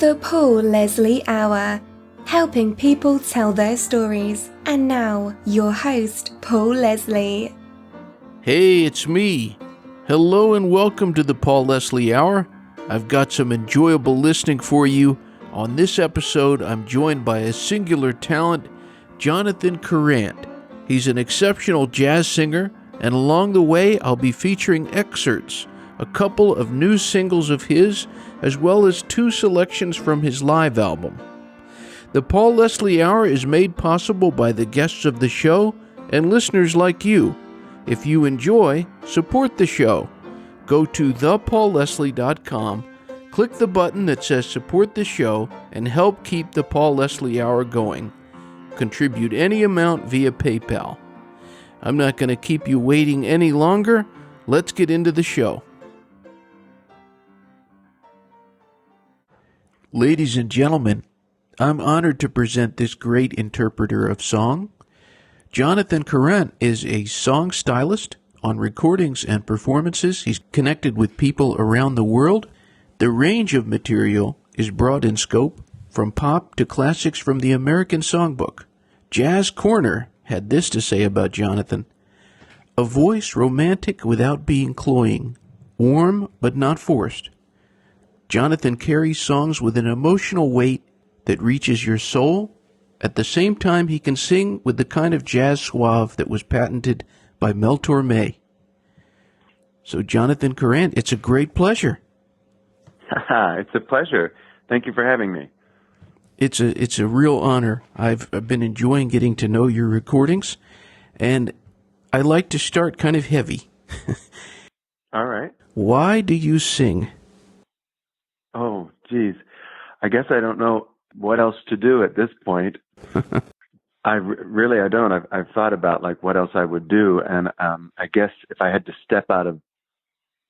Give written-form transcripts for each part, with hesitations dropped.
The Paul Leslie Hour, helping people tell their stories. And now, your host, Paul Leslie. Hey, it's me. Hello and welcome to the Paul Leslie Hour. I've got some enjoyable listening for you. On this episode, I'm joined by a singular talent, Jonathan Karrant. He's an exceptional jazz singer, and along the way, I'll be featuring excerpts, a couple of new singles of his, as well as 2 selections from his live album. The Paul Leslie Hour is made possible by the guests of the show and listeners like you. If you enjoy, support the show. Go to thepaulleslie.com, click the button that says support the show, and help keep the Paul Leslie Hour going. Contribute any amount via PayPal. I'm not going to keep you waiting any longer. Let's get into the show. Ladies and gentlemen, I'm honored to present this great interpreter of song. Jonathan Karrant is a song stylist on recordings and performances. He's connected with people around the world. The range of material is broad in scope, from pop to classics from the American Songbook. Jazz Corner had this to say about Jonathan: a voice romantic without being cloying, warm but not forced. Jonathan carries songs with an emotional weight that reaches your soul. At the same time, he can sing with the kind of jazz suave that was patented by Mel Tormé. So, Jonathan Karrant, it's a great pleasure. It's a pleasure. Thank you for having me. It's a real honor. I've been enjoying getting to know your recordings, and I like to start kind of heavy. All right. Why do you sing? Oh, geez. I guess I don't know what else to do at this point. I don't. I've thought about what else I would do, and I guess if I had to step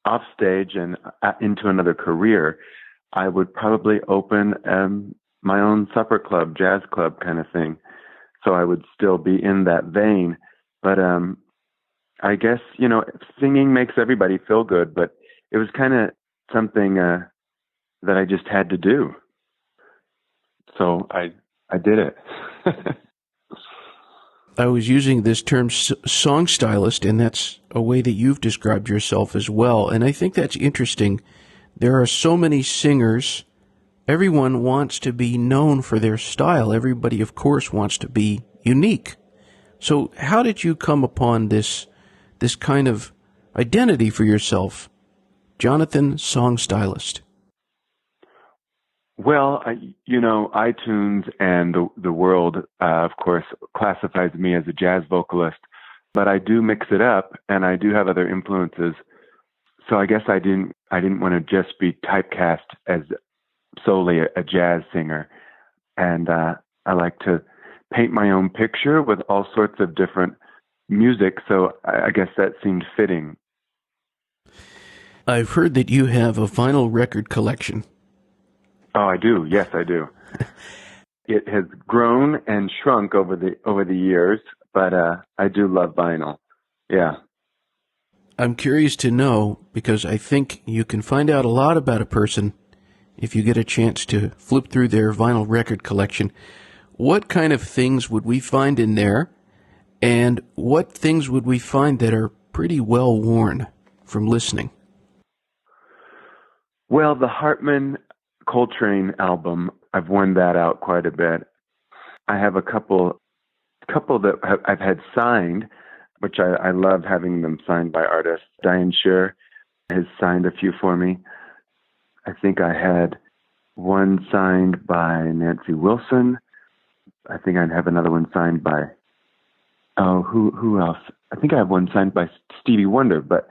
off stage and into another career, I would probably open my own supper club, jazz club kind of thing. So I would still be in that vein. But I guess, singing makes everybody feel good, but it was kind of something that I just had to do. So I did it. I was using this term song stylist, and that's a way that you've described yourself as well. And I think that's interesting. There are so many singers. Everyone wants to be known for their style. Everybody, of course, wants to be unique. So how did you come upon this kind of identity for yourself? Jonathan, song stylist. Well, iTunes and the world, of course, classifies me as a jazz vocalist, but I do mix it up, and I do have other influences. So I guess I didn't want to just be typecast as solely a jazz singer, and I like to paint my own picture with all sorts of different music. So I guess that seemed fitting. I've heard that you have a vinyl record collection. Oh, I do. Yes, I do. It has grown and shrunk over the years, but I do love vinyl. Yeah. I'm curious to know, because I think you can find out a lot about a person if you get a chance to flip through their vinyl record collection. What kind of things would we find in there, and what things would we find that are pretty well worn from listening? Well, the Hartman Coltrane album, I've worn that out quite a bit. I have a couple that I've had signed, which I love having them signed by artists. Diane Scher has signed a few for me. I think I had one signed by Nancy Wilson. I think I'd have another one signed by, who else? I think I have one signed by Stevie Wonder, but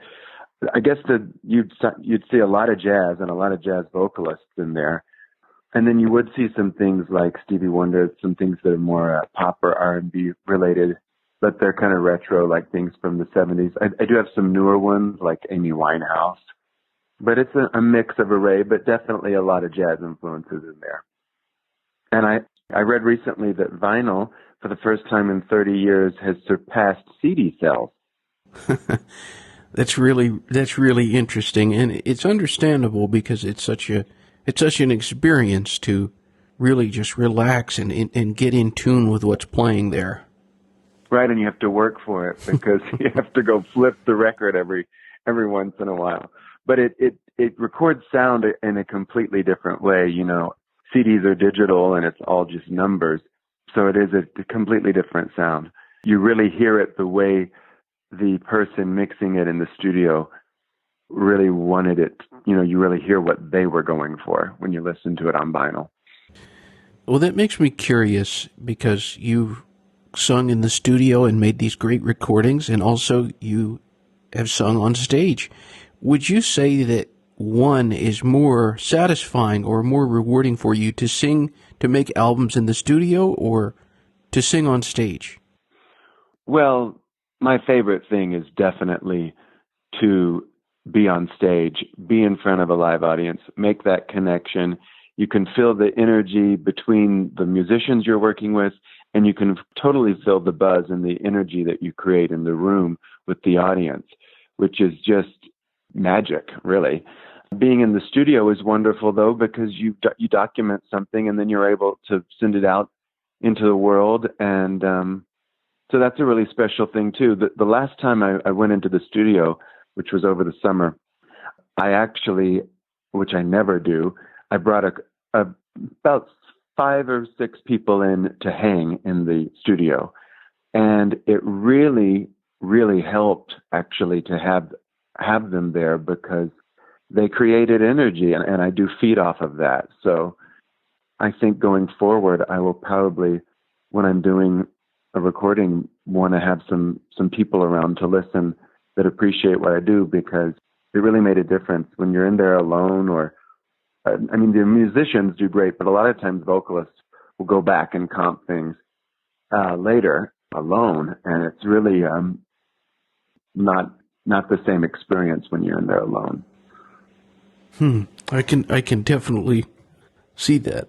I guess you'd see a lot of jazz and a lot of jazz vocalists in there. And then you would see some things like Stevie Wonder, some things that are more pop or R&B related, but they're kind of retro, like things from the 70s. I do have some newer ones like Amy Winehouse, but it's a mix of array, but definitely a lot of jazz influences in there. And I read recently that vinyl, for the first time in 30 years, has surpassed CD sales. That's really interesting, and it's understandable because it's such a it's such an experience to really just relax and get in tune with what's playing there. Right, and you have to work for it because you have to go flip the record every once in a while. But it records sound in a completely different way. You know, CDs are digital and it's all just numbers. So it is a completely different sound. You really hear it the way the person mixing it in the studio really wanted it. You know, you really hear what they were going for when you listen to it on vinyl. Well, that makes me curious because you've sung in the studio and made these great recordings, and also you have sung on stage. Would you say that one is more satisfying or more rewarding for you to sing, to make albums in the studio, or to sing on stage? Well, my favorite thing is definitely to be on stage, be in front of a live audience, make that connection. You can feel the energy between the musicians you're working with, and you can totally feel the buzz and the energy that you create in the room with the audience, which is just magic, really. Being in the studio is wonderful, though, because you document something and then you're able to send it out into the world. And so that's a really special thing, too. The last time I went into the studio, which was over the summer, I actually, which I never do, I brought about 5 or 6 people in to hang in the studio. And it really, really helped actually to have them there because they created energy and I do feed off of that. So I think going forward, I will probably, when I'm doing a recording, want to have some people around to listen that appreciate what I do, because it really made a difference when you're in there alone. Or I mean, the musicians do great, but a lot of times vocalists will go back and comp things later alone, and it's really not the same experience when you're in there alone. I can definitely see that.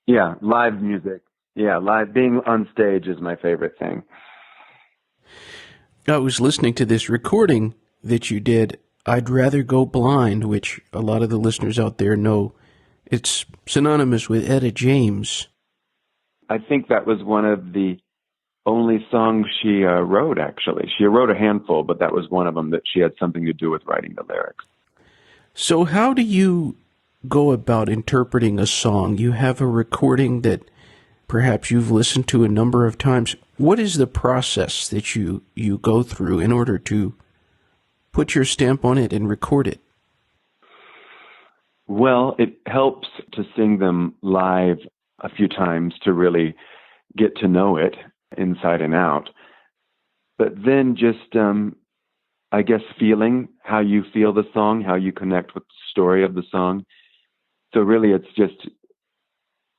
Yeah, live music. Yeah, being on stage is my favorite thing. I was listening to this recording that you did, I'd Rather Go Blind, which a lot of the listeners out there know. It's synonymous with Etta James. I think that was one of the only songs she wrote, actually. She wrote a handful, but that was one of them that she had something to do with writing the lyrics. So how do you go about interpreting a song? You have a recording that perhaps you've listened to a number of times. What is the process that you go through in order to put your stamp on it and record it? Well, it helps to sing them live a few times to really get to know it inside and out. But then just, I guess, feeling how you feel the song, how you connect with the story of the song. So really it's just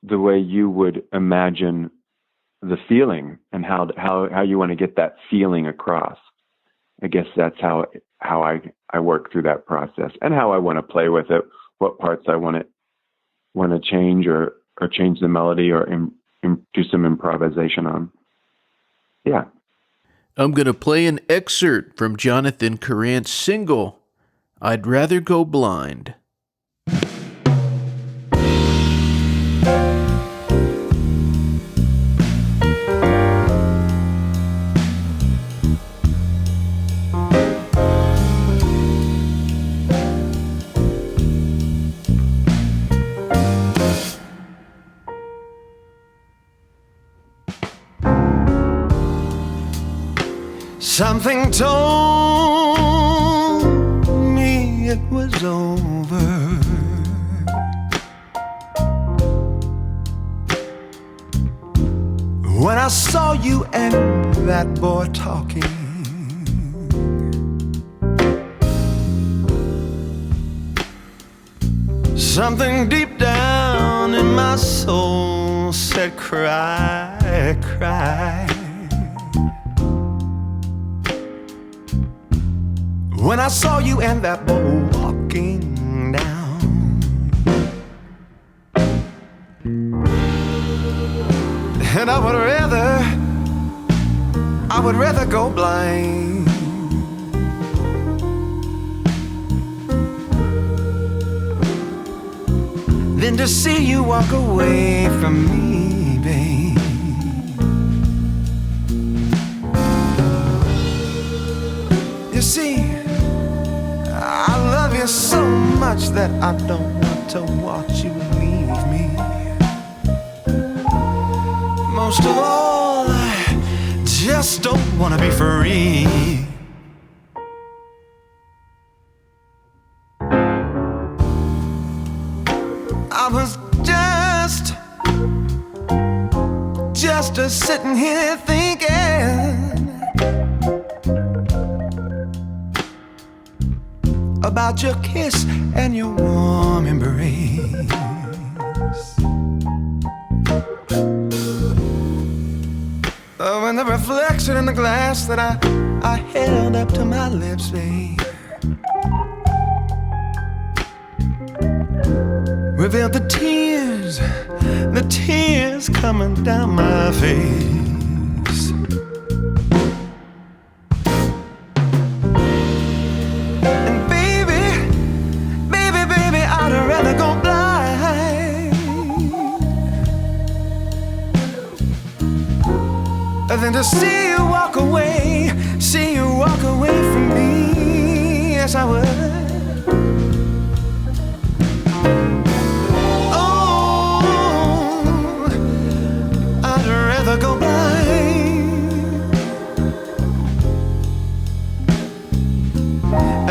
the way you would imagine the feeling and how you want to get that feeling across. I guess that's how I work through that process, and how I want to play with it, what parts I want to change or change the melody or do some improvisation on. Yeah. I'm going to play an excerpt from Jonathan Karrant's single, I'd Rather Go Blind. Something told me it was over. When I saw you and that boy talking, something deep down in my soul said, cry, cry. When I saw you and that boy walking down, and I would rather go blind. than to see you walk away from me, babe. You see, I love you so much that I don't want to watch you leave me. Most of all, I just don't want to be free. I was just sitting here thinking about your kiss and your warm embrace. Oh, and the reflection in the glass that I held up to my lips, babe, revealed the tears coming down my face. And baby, I'd rather go blind than to see you walk away from me. Yes, I would. Go blind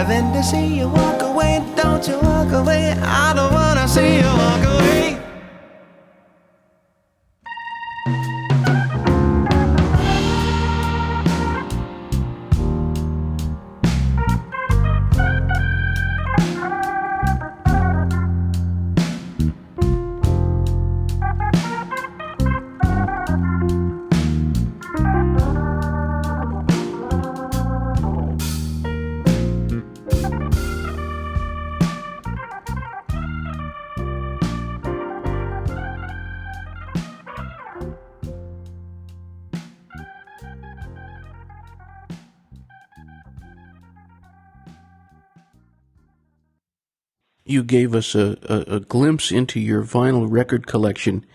than to see you walk away. Don't you walk away. I don't wanna see you walk away. You gave us a glimpse into your vinyl record collection.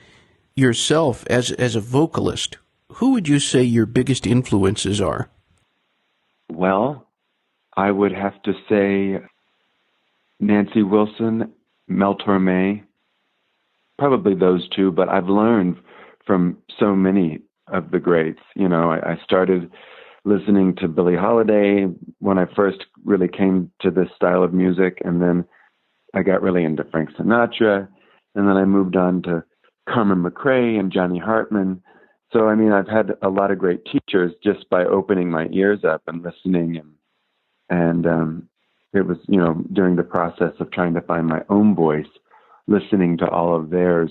Yourself, as a vocalist, who would you say your biggest influences are? Well, I would have to say Nancy Wilson, Mel Tormé, probably those two, but I've learned from so many of the greats. You know, I started listening to Billie Holiday when I first really came to this style of music, and then I got really into Frank Sinatra, and then I moved on to Carmen McRae and Johnny Hartman. So, I mean, I've had a lot of great teachers just by opening my ears up and listening. And it was, you know, during the process of trying to find my own voice, listening to all of theirs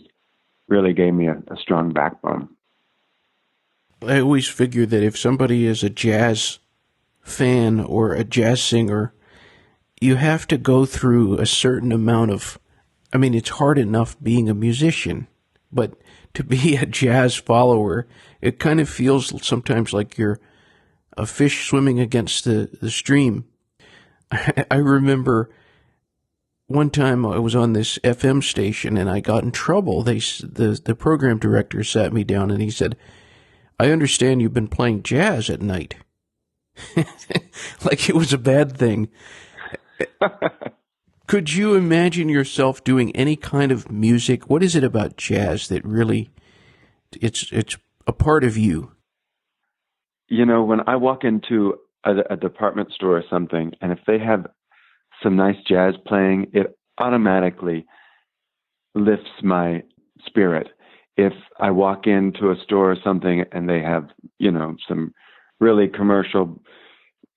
really gave me a strong backbone. I always figure that if somebody is a jazz fan or a jazz singer, you have to go through a certain amount of, I mean, it's hard enough being a musician, but to be a jazz follower, it kind of feels sometimes like you're a fish swimming against the stream. I remember one time I was on this FM station and I got in trouble. The program director sat me down and he said, "I understand you've been playing jazz at night." Like it was a bad thing. Could you imagine yourself doing any kind of music? What is it about jazz that really, it's a part of you? You know, when I walk into a department store or something, and if they have some nice jazz playing, it automatically lifts my spirit. If I walk into a store or something and they have, you know, some really commercial,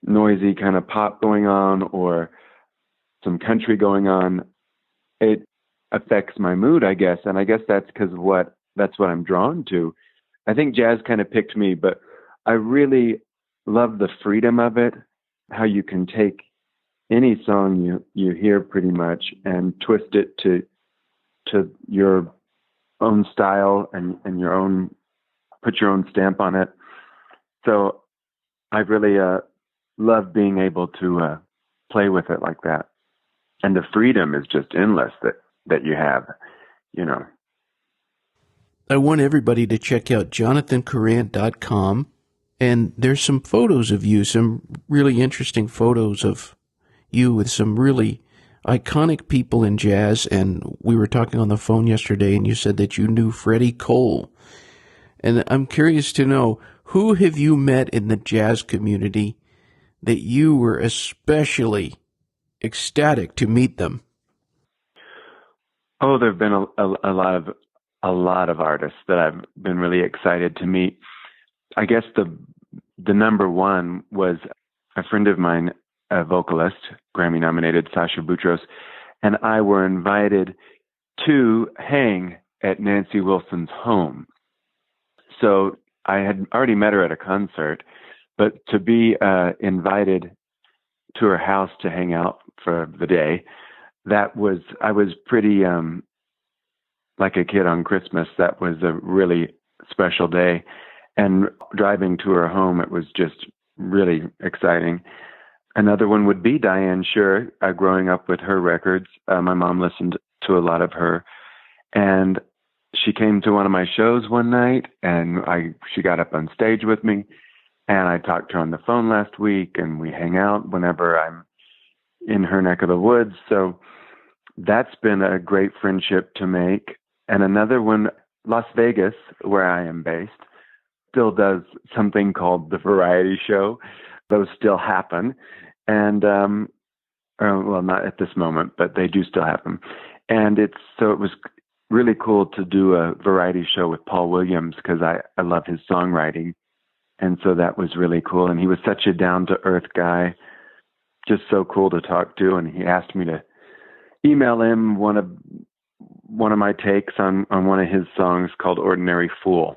noisy kind of pop going on or some country going on, it affects my mood, I guess. And I guess that's because that's what I'm drawn to. I think jazz kind of picked me, but I really love the freedom of it, how you can take any song you hear pretty much and twist it to your own style and your own, put your own stamp on it. So I really love being able to play with it like that. And the freedom is just endless that you have. you know. I want everybody to check out jonathankarrant.com, and there's some photos of you, some really interesting photos of you with some really iconic people in jazz. And we were talking on the phone yesterday, and you said that you knew Freddie Cole. And I'm curious to know, who have you met in the jazz community that you were especially ecstatic to meet them? Oh, there have been a lot of artists that I've been really excited to meet. I guess the number one was a friend of mine, a vocalist, Grammy-nominated Sasha Boutros, and I were invited to hang at Nancy Wilson's home. So I had already met her at a concert, but to be invited to her house to hang out for the day, I was pretty like a kid on Christmas. That was a really special day. And driving to her home, it was just really exciting. Another one would be Diane Shure. Growing up with her records, my mom listened to a lot of her. And she came to one of my shows one night, and she got up on stage with me. And I talked to her on the phone last week, and we hang out whenever I'm in her neck of the woods. So that's been a great friendship to make. And another one, Las Vegas, where I am based, still does something called the Variety Show. Those still happen. And, well, not at this moment, but they do still happen. And it was really cool to do a variety show with Paul Williams, because I love his songwriting. And so that was really cool. And he was such a down-to-earth guy, just so cool to talk to. And he asked me to email him one of my takes on one of his songs called Ordinary Fool.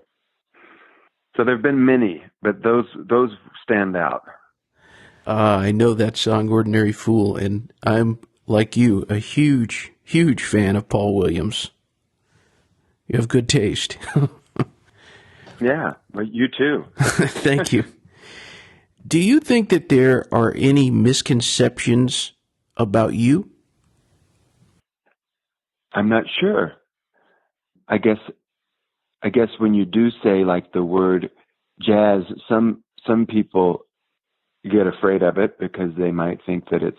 So there have been many, but those stand out. I know that song, Ordinary Fool, and I'm, like you, a huge, huge fan of Paul Williams. You have good taste. Yeah, but you too. Thank you. Do you think that there are any misconceptions about you? I'm not sure. I guess when you do say like the word jazz, some people get afraid of it because they might think that it's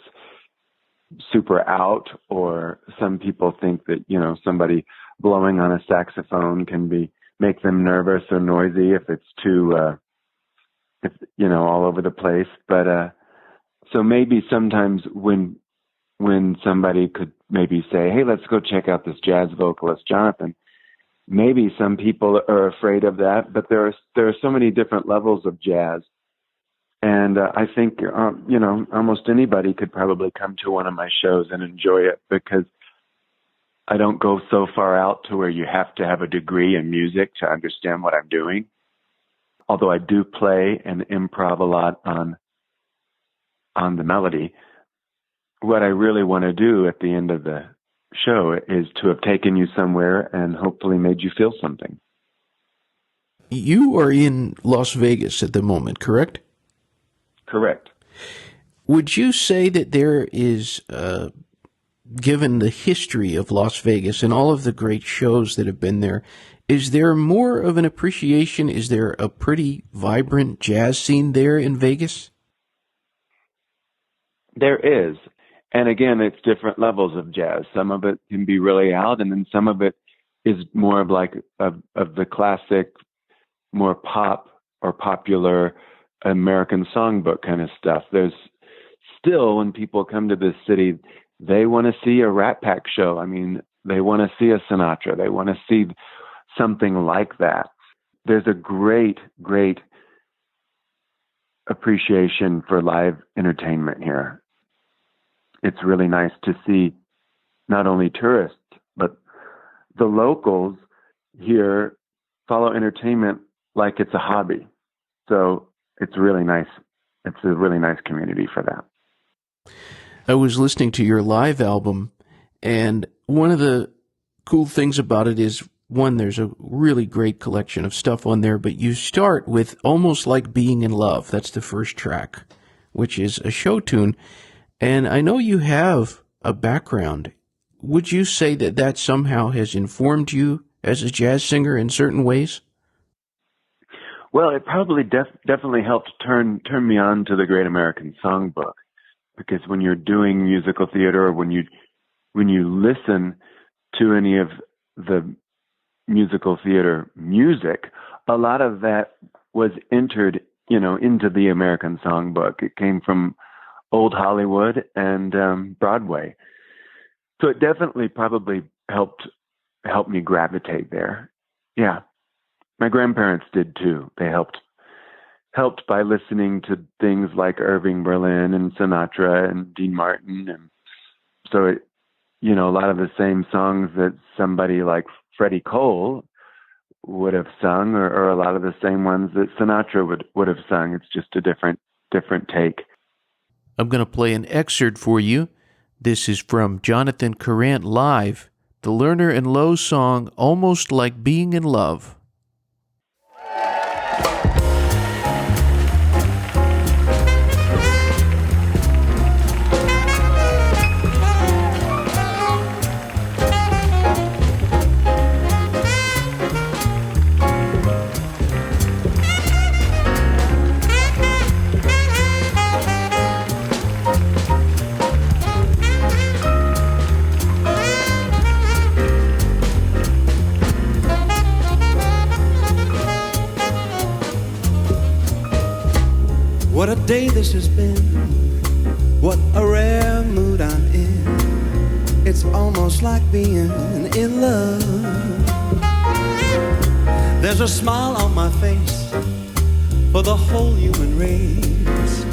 super out, or some people think that, somebody blowing on a saxophone can make them nervous or noisy if it's too, all over the place. But, so maybe sometimes when somebody could maybe say, hey, let's go check out this jazz vocalist, Jonathan, maybe some people are afraid of that, but there are so many different levels of jazz. And I think, almost anybody could probably come to one of my shows and enjoy it, because I don't go so far out to where you have to have a degree in music to understand what I'm doing. Although I do play and improv a lot on the melody. What I really want to do at the end of the show is to have taken you somewhere and hopefully made you feel something. You are in Las Vegas at the moment, correct? Correct. Would you say that there is, given the history of Las Vegas and all of the great shows that have been there, is there more of an appreciation? Is there a pretty vibrant jazz scene there in Vegas? There is. And again, it's different levels of jazz. Some of it can be really out, and then some of it is more of the classic, more pop or popular American Songbook kind of stuff. There's still, when people come to this city, they want to see a Rat Pack show. I mean, they want to see a Sinatra. They want to see something like that. There's a great, great appreciation for live entertainment here. It's really nice to see not only tourists, but the locals here follow entertainment like it's a hobby. So it's really nice. It's a really nice community for that. I was listening to your live album, and one of the cool things about it is, one, there's a really great collection of stuff on there, but you start with Almost Like Being in Love. That's the first track, which is a show tune. And I know you have a background would you say that that somehow has informed you as a jazz singer in certain ways? Well, it probably definitely helped turn me on to the Great American Songbook, because when you're doing musical theater, or when you listen to any of the musical theater music, a lot of that was entered, into the American Songbook. It came from old Hollywood and Broadway, so it definitely probably helped me gravitate there. Yeah. My grandparents did too. They helped by listening to things like Irving Berlin and Sinatra and Dean Martin, and so it, a lot of the same songs that somebody like Freddie Cole would have sung, or a lot of the same ones that Sinatra would have sung. It's just a different take. I'm going to play an excerpt for you. This is from Jonathan Karrant live, the Lerner and Lowe song "Almost Like Being in Love." What a day this has been, what a rare mood I'm in. It's almost like being in love. There's a smile on my face for the whole human race.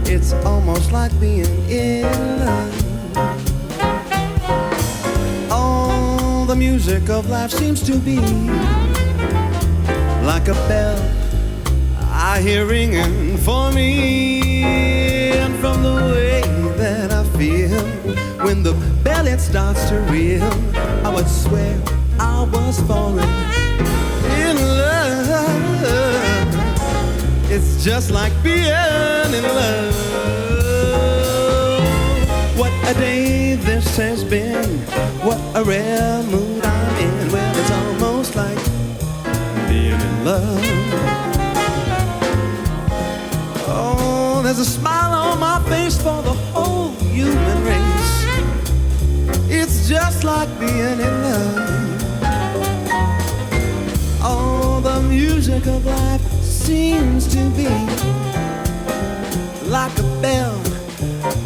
It's almost like being in love. Oh, the music of life seems to be like a bell I hear ringing for me. And from the way that I feel when the bell it starts to reel, I would swear I was falling in love. It's just like being in love. What a day this has been, what a rare mood I'm in. Well, it's almost like being in love. There's a smile on my face for the whole human race. It's just like being in love. Oh, the music of life seems to be like a bell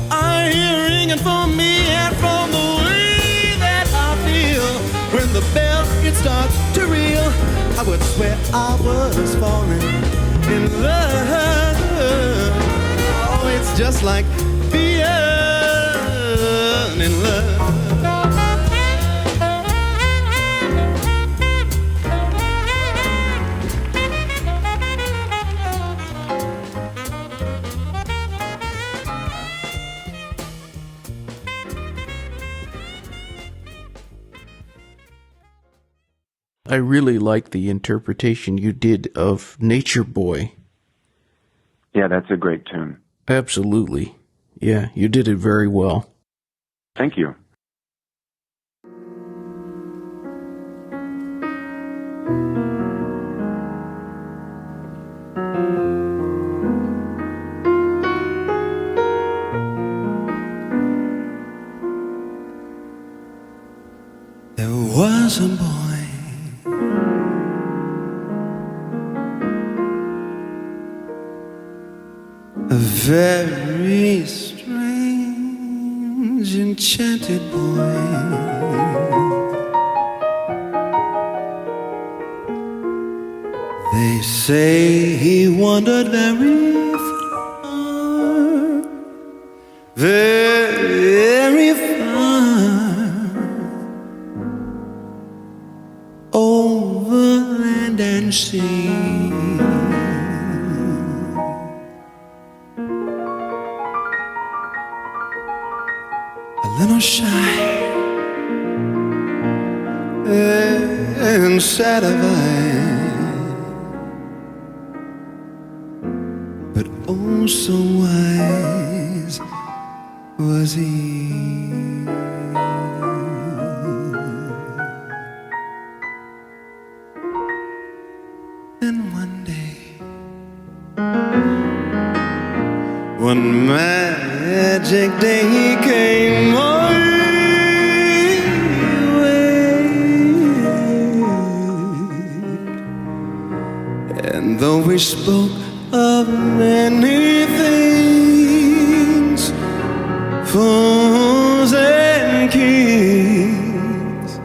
I hear ringing for me. And from the way that I feel when the bell it starts to reel, I would swear I was falling in love. It's just like being in love. I really like the interpretation you did of Nature Boy. Yeah, that's a great tune. Absolutely. Yeah, you did it very well. Thank you. There was a boy, a very strange, enchanted boy. They say he wandered very far, very far, over land and sea. A little shy and sad of eye, but oh so wise was he. One magic day he came my way, and though we spoke of many things, fools and kings,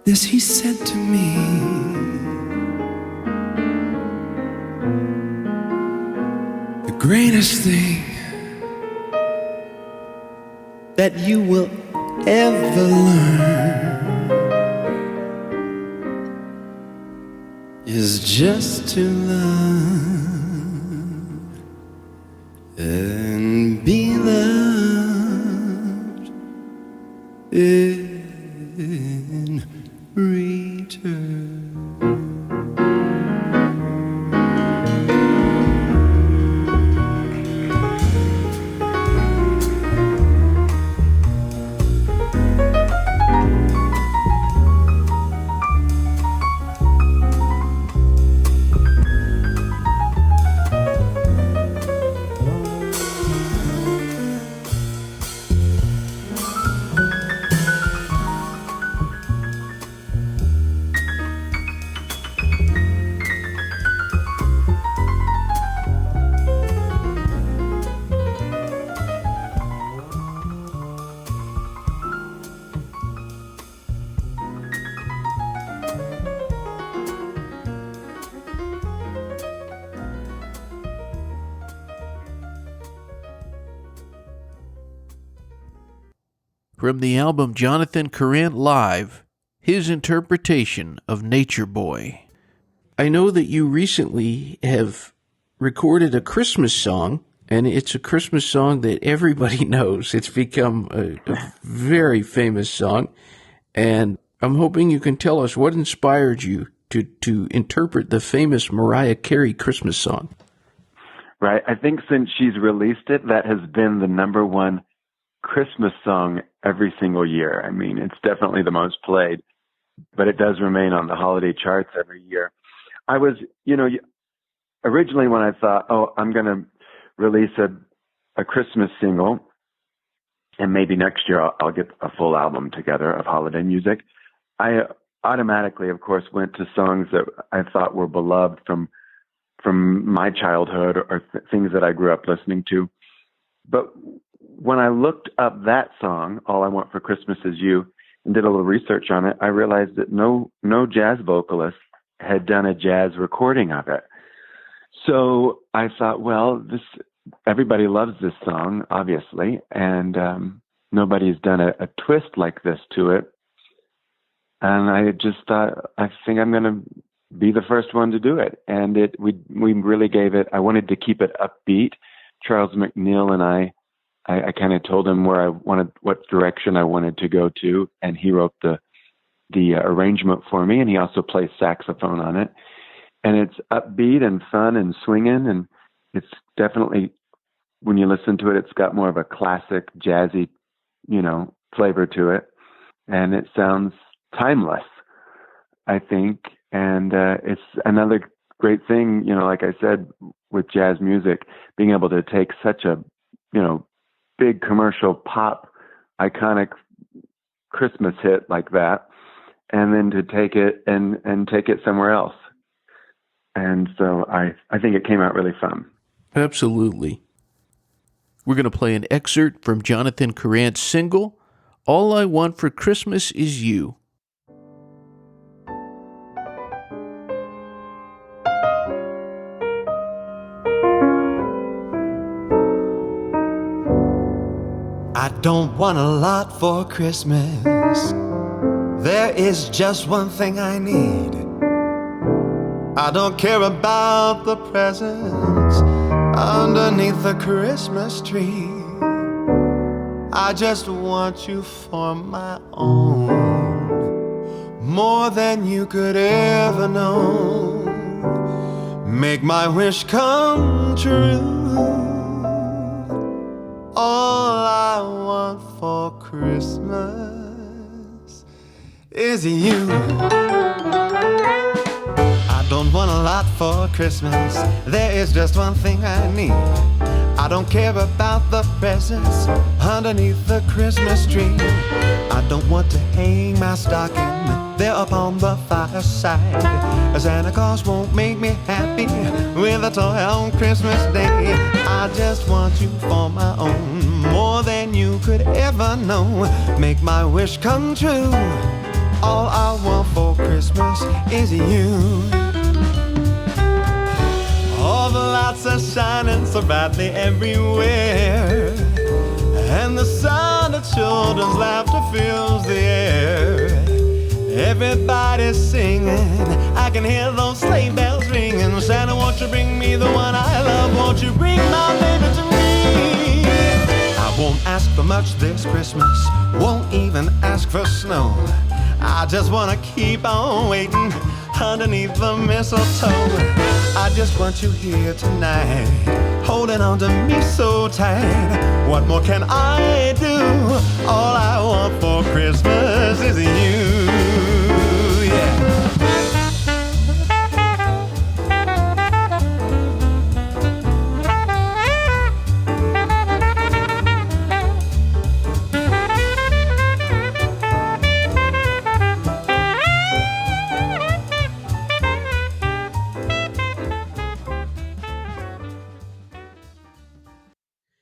this he said to me: the greatest thing that you will ever learn is just to love and be loved in return. From the album Jonathan Karrant Live, his interpretation of Nature Boy. I know that you recently have recorded a Christmas song, and it's a Christmas song that everybody knows. It's become a very famous song, and I'm hoping you can tell us what inspired you to interpret the famous Mariah Carey Christmas song. Right. I think since she's released it, that has been the number one Christmas song every single year. I mean, it's definitely the most played, but it does remain on the holiday charts every year. I was, originally when I thought, I'm going to release a Christmas single, and maybe next year I'll get a full album together of holiday music, I automatically, of course, went to songs that I thought were beloved from my childhood or things that I grew up listening to. But when I looked up that song, All I Want for Christmas Is You, and did a little research on it, I realized that no jazz vocalist had done a jazz recording of it. So I thought, well, everybody loves this song, obviously, and nobody's done a twist like this to it. And I just thought, I think I'm going to be the first one to do it. And we really gave it, I wanted to keep it upbeat. Charles McNeil and I kind of told him what direction I wanted to go to, and he wrote the arrangement for me, and he also plays saxophone on it. And it's upbeat and fun and swinging, and it's definitely, when you listen to it, it's got more of a classic jazzy, flavor to it, and it sounds timeless, I think. And it's another great thing, like I said, with jazz music, being able to take such a, big commercial pop, iconic Christmas hit like that, and then to take it and take it somewhere else. And so I think it came out really fun. Absolutely. We're going to play an excerpt from Jonathan Karrant's single, All I Want for Christmas Is You. I don't want a lot for Christmas. There is just one thing I need. I don't care about the presents underneath the Christmas tree. I just want you for my own, more than you could ever know. Make my wish come true. All I want for Christmas is you. I don't don't want a lot for Christmas. There is just one thing I need. I don't care about the presents underneath the Christmas tree. I don't want to hang my stocking there upon the fireside. Santa Claus won't make me happy with a toy on Christmas Day. I just want you for my own, more than you could ever know. Make my wish come true. All I want for Christmas is you. All the lights are shining so brightly everywhere, and the sound of children's laughter fills the air. Everybody's singing, I can hear those sleigh bells ringing. Santa, won't you bring me the one I love? Won't you bring my baby to me? I won't ask for much this Christmas, won't even ask for snow. I just wanna keep on waiting underneath the mistletoe. I just want you here tonight, holding on to me so tight. What more can I do? All I want for Christmas is you. Yeah.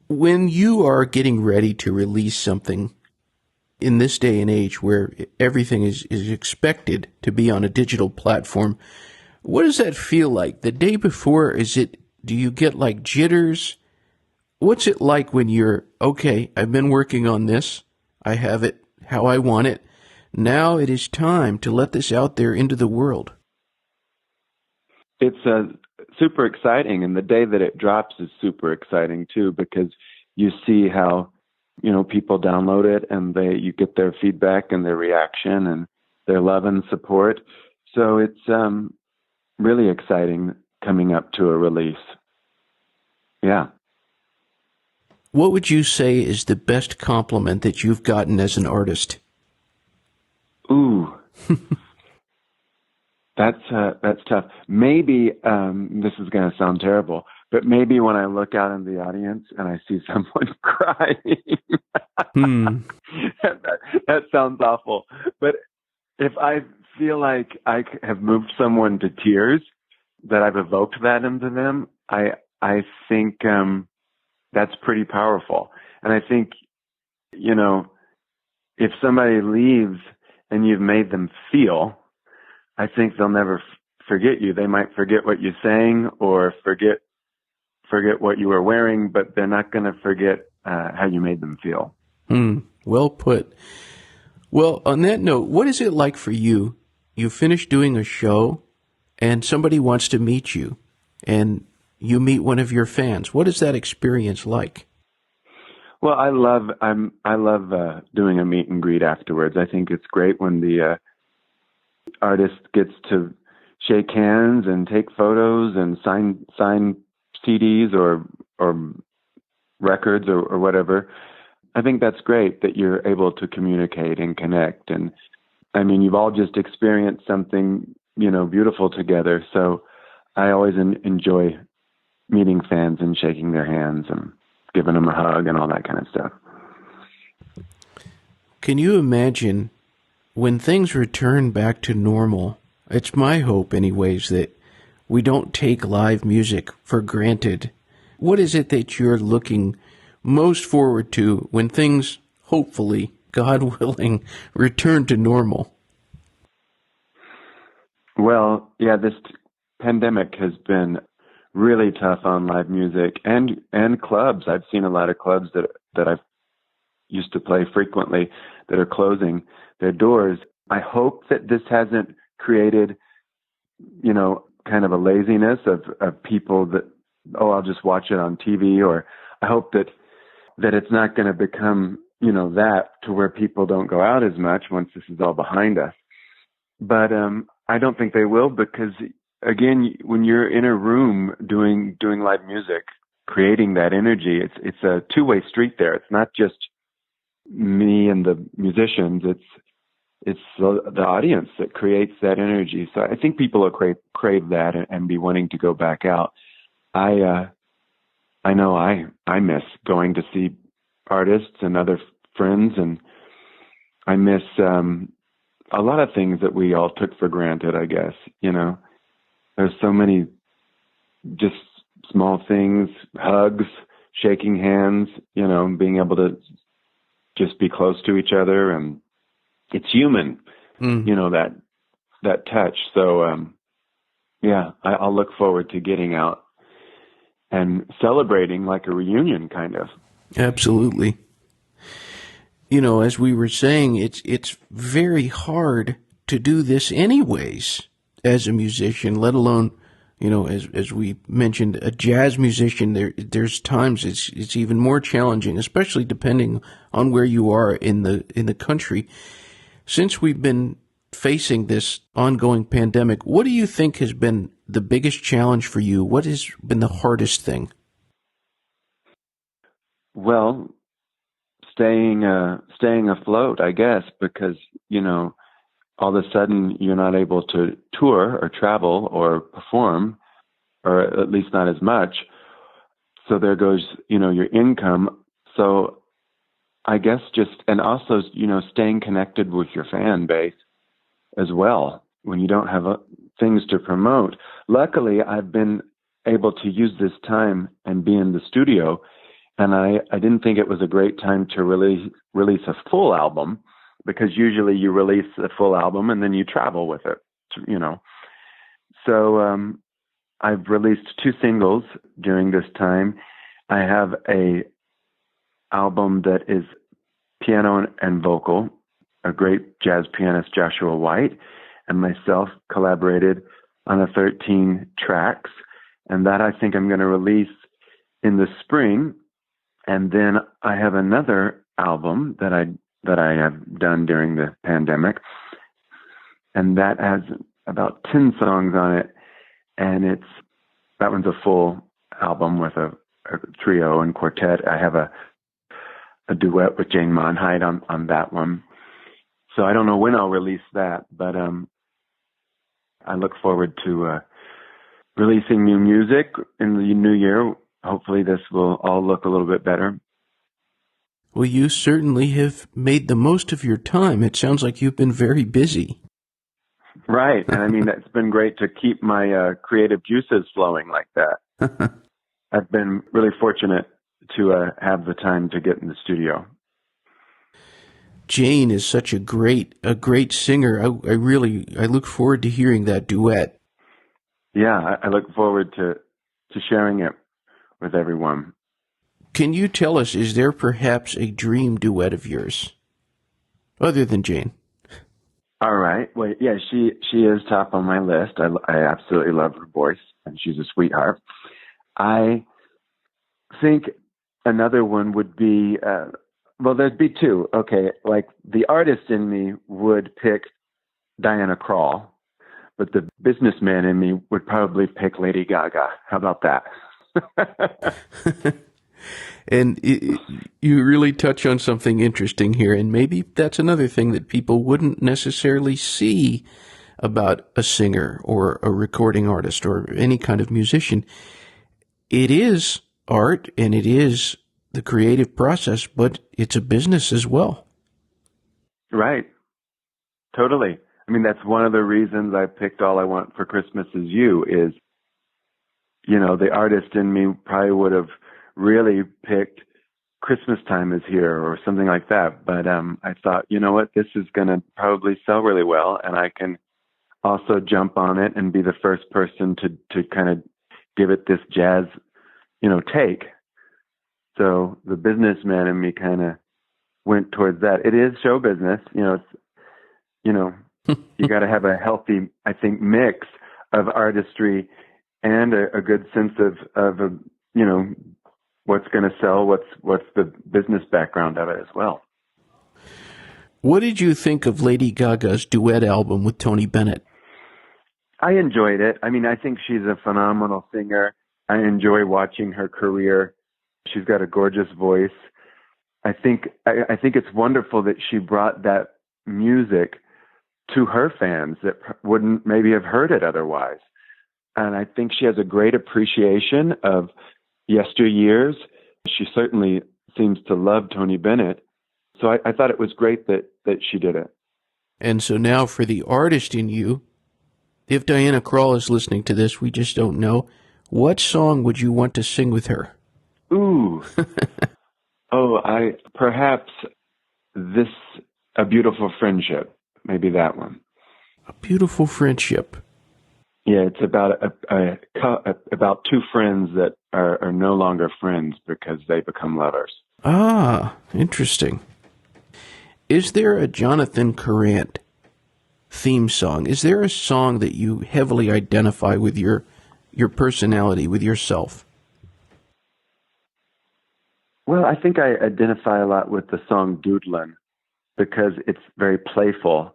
When you are getting ready to release something in this day and age where everything is expected to be on a digital platform, what does that feel like? The day before, do you get like jitters? What's it like when you're, okay, I've been working on this, I have it how I want it, now it is time to let this out there into the world? It's super exciting, and the day that it drops is super exciting too, because you see how, people download it and you get their feedback and their reaction and their love and support. So it's really exciting coming up to a release. Yeah. What would you say is the best compliment that you've gotten as an artist? Ooh. That's tough. Maybe, this is going to sound terrible, but maybe when I look out in the audience and I see someone crying, that sounds awful. But if I feel like I have moved someone to tears, that I've evoked that into them, I think that's pretty powerful. And I think, if somebody leaves and you've made them feel, I think they'll never forget you. They might forget what you sang or forget what you were wearing, but they're not going to forget how you made them feel. Well put. Well, on that note, what is it like for you? You finish doing a show and somebody wants to meet you and you meet one of your fans. What is that experience like? Well, I love doing a meet and greet afterwards. I think it's great when the artist gets to shake hands and take photos and sign CDs or records or whatever. I think that's great that you're able to communicate and connect. And I mean, you've all just experienced something, beautiful together. So I always enjoy meeting fans and shaking their hands and giving them a hug and all that kind of stuff. Can you imagine when things return back to normal? It's my hope, anyways, that we don't take live music for granted. What is it that you're looking most forward to when things, hopefully, God willing, return to normal? Well, yeah, this pandemic has been really tough on live music and clubs. I've seen a lot of clubs that I've used to play frequently that are closing their doors. I hope that this hasn't created, kind of a laziness of people that, I'll just watch it on TV, or I hope that it's not going to become, that to where people don't go out as much once this is all behind us. But I don't think they will, because again, when you're in a room doing live music, creating that energy, it's a two-way street there. It's not just me and the musicians. it's the audience that creates that energy. So I think people will crave that and be wanting to go back out. I know I miss going to see artists and other friends, and I miss a lot of things that we all took for granted, I guess. There's so many just small things, hugs, shaking hands, being able to just be close to each other, and it's human, that touch. So, I'll look forward to getting out and celebrating like a reunion, kind of. Absolutely. As we were saying, it's very hard to do this anyways as a musician, let alone, as we mentioned, a jazz musician. There's times it's even more challenging, especially depending on where you are in the country. Since we've been facing this ongoing pandemic, what do you think has been the biggest challenge for you? What has been the hardest thing? Well, staying afloat, I guess, because, all of a sudden you're not able to tour or travel or perform, or at least not as much. So there goes, your income. So I guess and also, staying connected with your fan base as well when you don't have things to promote. Luckily, I've been able to use this time and be in the studio, and I didn't think it was a great time to release a full album, because usually you release a full album and then you travel with it, So I've released 2 singles during this time. I have a album that is piano and vocal. A great jazz pianist, Joshua White, and myself collaborated on 13 tracks. And that I think I'm going to release in the spring. And then I have another album that I have done during the pandemic, and that has about 10 songs on it. And that one's a full album with a trio and quartet. I have a duet with Jane Monheit on that one. So I don't know when I'll release that, but I look forward to releasing new music in the new year. Hopefully this will all look a little bit better. Well, you certainly have made the most of your time. It sounds like you've been very busy. Right. And I mean, it's been great to keep my creative juices flowing like that. I've been really fortunate to have the time to get in the studio. Jane is such a great singer. I look forward to hearing that duet. Yeah, I look forward to sharing it with everyone. Can you tell us, is there perhaps a dream duet of yours, other than Jane? All right. Well, yeah, she is top on my list. I absolutely love her voice, and she's a sweetheart. I think another one would be, there'd be 2. Okay, like the artist in me would pick Diana Krall, but the businessman in me would probably pick Lady Gaga. How about that? And you really touch on something interesting here, and maybe that's another thing that people wouldn't necessarily see about a singer or a recording artist or any kind of musician. It is art and it is the creative process, but it's a business as well. Right. Totally. I mean, that's one of the reasons I picked All I Want for Christmas Is You is, the artist in me probably would have really picked Christmas Time Is Here or something like that. But I thought, you know what, this is going to probably sell really well, and I can also jump on it and be the first person to kind of give it this jazz, take. So the businessman in me kind of went towards that. It is show business, you got to have a healthy, I think, mix of artistry and a good sense of what's going to sell, what's the business background of it as well. What did you think of Lady Gaga's duet album with Tony Bennett? I enjoyed it. I mean, I think she's a phenomenal singer. I enjoy watching her career. She's got a gorgeous voice. I think it's wonderful that she brought that music to her fans that wouldn't maybe have heard it otherwise. And I think she has a great appreciation of yesteryears. She certainly seems to love Tony Bennett. So I thought it was great that she did it. And so now for the artist in you, if Diana Krall is listening to this, we just don't know, what song would you want to sing with her? Ooh. Perhaps this, A Beautiful Friendship. Maybe that one. A Beautiful Friendship. Yeah, it's about about two friends that are no longer friends because they become lovers. Ah, interesting. Is there a Jonathan Karrant theme song? Is there a song that you heavily identify with your personality, with yourself? Well, I think I identify a lot with the song Doodlin' because it's very playful,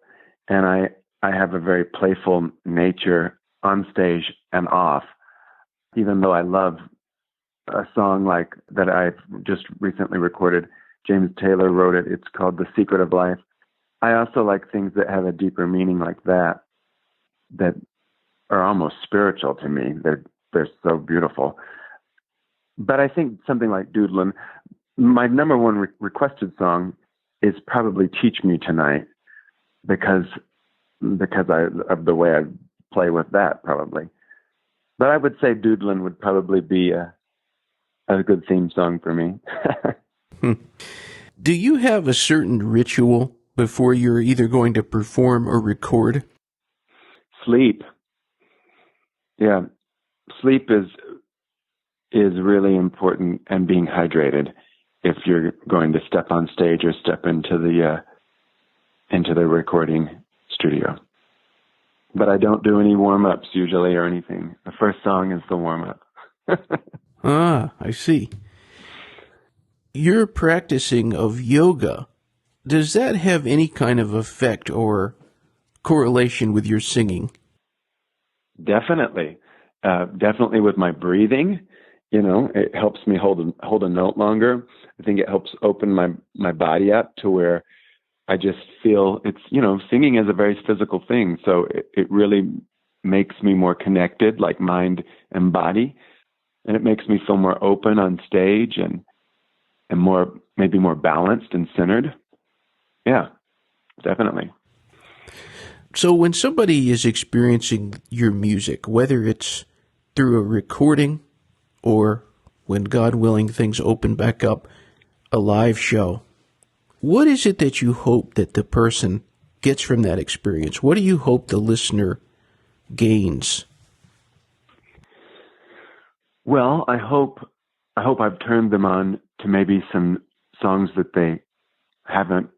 and I have a very playful nature on stage and off. Even though I love a song like that I've just recently recorded, James Taylor wrote it. It's called The Secret of Life. I also like things that have a deeper meaning like that are almost spiritual to me. They're so beautiful. But I think something like Doodlin', my number one requested song is probably Teach Me Tonight because of the way I play with that probably. But I would say Doodlin' would probably be a good theme song for me. Do you have a certain ritual before you're either going to perform or record? Sleep. Yeah. Sleep is really important, and being hydrated if you're going to step on stage or step into the recording studio. But I don't do any warm-ups usually or anything. The first song is the warm-up. Ah, I see. Your practicing of yoga, does that have any kind of effect or correlation with your singing? Definitely. Definitely with my breathing. It helps me hold a note longer. I think it helps open my body up to where I just feel it's, singing is a very physical thing. So it really makes me more connected, like mind and body. And it makes me feel more open on stage and maybe more balanced and centered. Yeah, definitely. So when somebody is experiencing your music, whether it's through a recording or when, God willing, things open back up, a live show, what is it that you hope that the person gets from that experience? What do you hope the listener gains? Well, I hope I've turned them on to maybe some songs that they haven't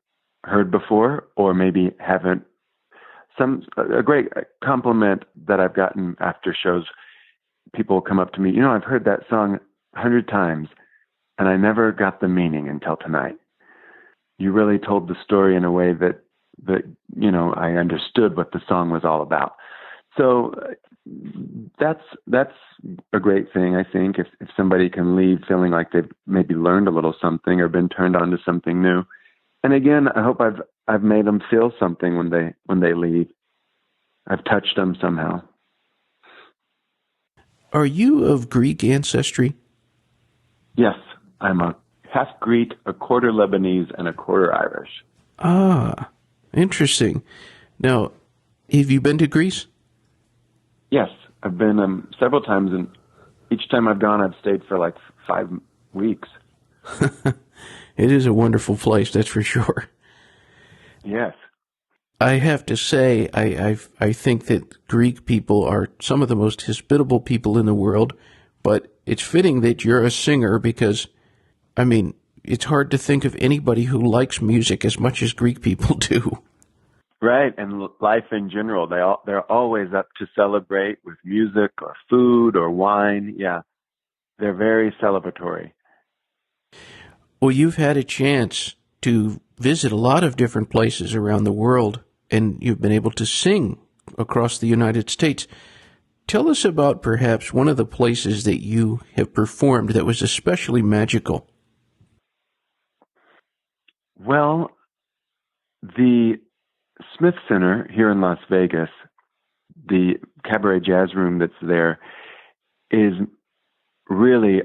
heard before, or maybe haven't. A great compliment that I've gotten after shows, people come up to me, I've heard that song 100 times, and I never got the meaning until tonight. You really told the story in a way that I understood what the song was all about. So that's a great thing, I think, if somebody can leave feeling like they've maybe learned a little something or been turned on to something new. And again, I hope I've made them feel something when they leave. I've touched them somehow. Are you of Greek ancestry? Yes, I'm a half Greek, a quarter Lebanese, and a quarter Irish. Ah, interesting. Now, have you been to Greece? Yes, I've been several times, and each time I've gone, I've stayed for like 5 weeks. It is a wonderful place, that's for sure. Yes. I have to say, I think that Greek people are some of the most hospitable people in the world, but it's fitting that you're a singer because, it's hard to think of anybody who likes music as much as Greek people do. Right, and life in general, they're always up to celebrate with music or food or wine. Yeah, they're very celebratory. Well, you've had a chance to visit a lot of different places around the world, and you've been able to sing across the United States. Tell us about perhaps one of the places that you have performed that was especially magical. Well, the Smith Center here in Las Vegas, the cabaret jazz room that's there, is really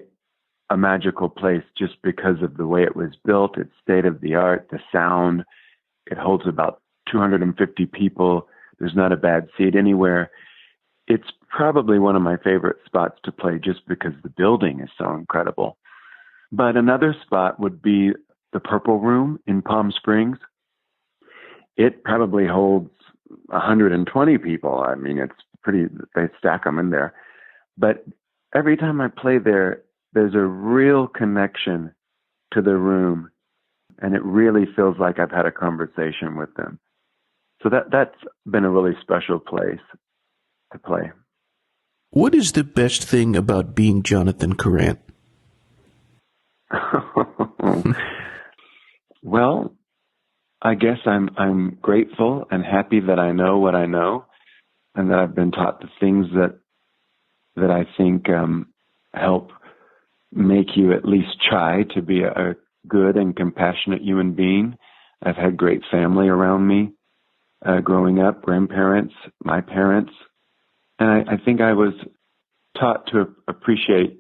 a magical place just because of the way it was built. It's state of the art, the sound. It holds about 250 people. There's not a bad seat anywhere. It's probably one of my favorite spots to play just because the building is so incredible. But another spot would be the Purple Room in Palm Springs. It probably holds 120 people. I mean, it's pretty, they stack them in there. But every time I play there, there's a real connection to the room, and it really feels like I've had a conversation with them. So that's been a really special place to play. What is the best thing about being Jonathan Karrant? Well, I guess I'm grateful and happy that I know what I know, and that I've been taught the things that I think help make you at least try to be a good and compassionate human being. I've had great family around me growing up, grandparents, my parents, and I think I was taught to appreciate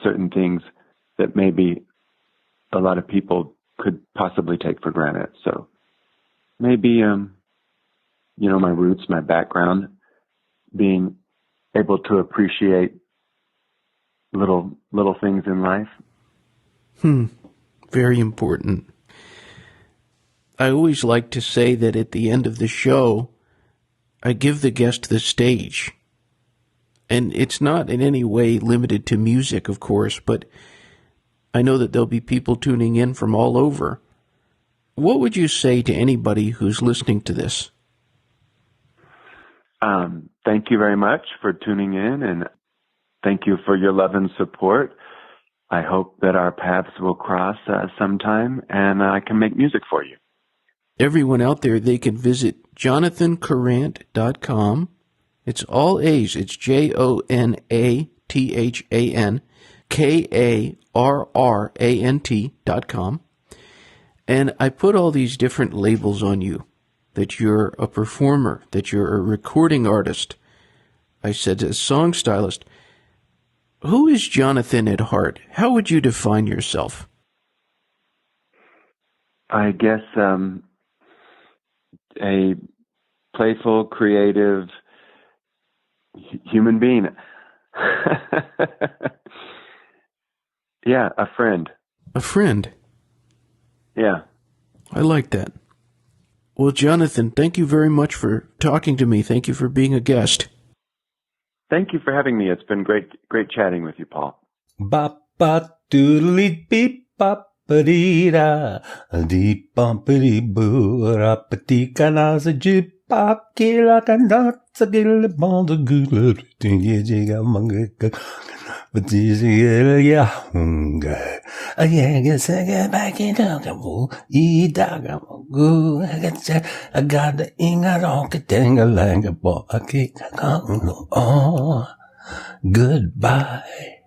certain things that maybe a lot of people could possibly take for granted. So maybe, my roots, my background, being able to appreciate little things in life. Very important. I always like to say that at the end of the show, I give the guest the stage. And it's not in any way limited to music, of course, but I know that there'll be people tuning in from all over. What would you say to anybody who's listening to this? Thank you very much for tuning in, and thank you for your love and support. I hope that our paths will cross sometime, and I can make music for you. Everyone out there, they can visit jonathankarrant.com. It's all A's. It's JONATHANKARRANT.com. And I put all these different labels on you, that you're a performer, that you're a recording artist. I said a song stylist. Who is Jonathan at heart? How would you define yourself? I guess a playful, creative human being. Yeah, a friend. A friend? Yeah. I like that. Well, Jonathan, thank you very much for talking to me. Thank you for being a guest. Thank you for having me. It's been great chatting with you, Paul. Bop ba doodly beep bop ba dee da dee bumpity boo rapity kana za jip bop kila kana za gil bond good tingy jiga manga but this yeah hunga I guess I get back in the woo I got the inga rock tinga langa bo I can't oh goodbye.